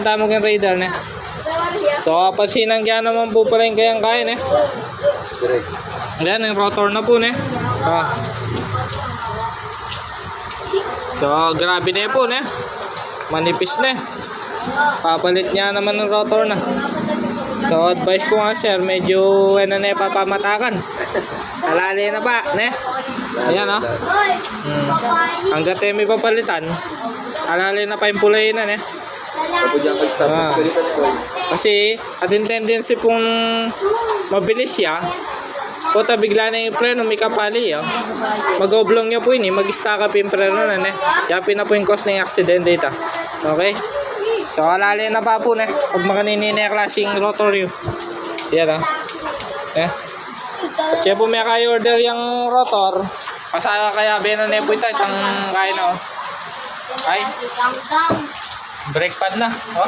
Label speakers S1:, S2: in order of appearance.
S1: damog yung radar ne. So kapasinan kaya naman po pala yung kayang kaya ne. Ayan, yung rotor na po ne. So grabe na po ne. Manipis na. Papalit niya naman ng rotor na. So advice ko nga sir, medyo ano na papamatakan. Alali na pa ne. Ayan oh. Hanggat may papalitan, alali na pa yung pulay na ne. Kasi ating tendency pong mabilis siya, puta bigla na yung preno may kapali mag-oblong niya po yun mag-stack up yung preno na ne. Yapin na po yung cause ng accident data. Okay, so alali na pa po ne pag makanini na yung klaseng rotor yun. Yan siya po may kaya-order yung rotor pasaka kaya bena na po ito itang kaya na ay brake pad na